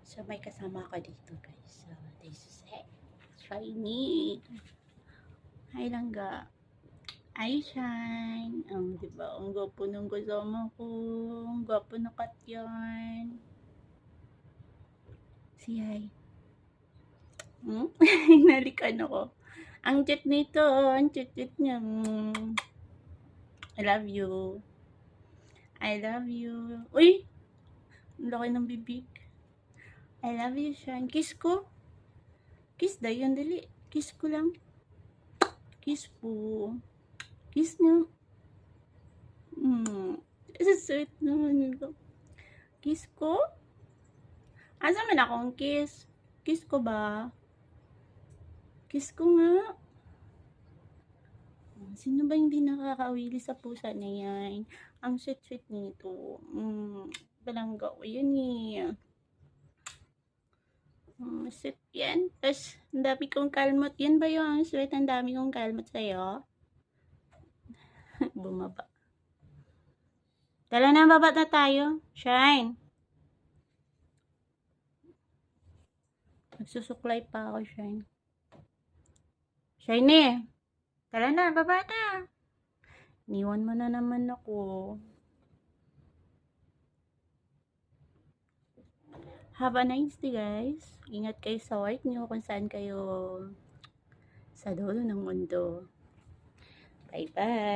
So, may kasama ako dito, guys. So, this is Shiny. Hi, Langga. Hi, Shine. Diba? Ang gwapo ng kasama ko. Ang gwapo na kat yan. Si hi. Nalikan ako. Ang cute nito. Ang cute niya. I love you. I love you. Uy! Ang laki ng bibig. I love you, Shine. Kiss ko. Kiss dayon, dali. Kiss ko lang. Kiss po. Kiss niyo. Sweet naman ito. Kiss ko? Asa man akong kiss? Kiss ko ba? Kiss ko nga. Sino ba hindi nakakaawili sa pusa na yan? Ang sweet-sweet nito. Balangga ko yun eh. Sweet yan. Tapos, ang dami kong kalmot. Yan ba yung sweet? Ang dami kong kalmot sa'yo? Bumaba. Tala na, baba na tayo. Shine. Nagsusuklay pa ako, Shine. Shine eh. Tala na, baba na. Niwan mo na naman ako. Have a nice day, guys. Ingat kayo sa work nyo kung saan kayo sa dulo ng mundo. Bye-bye.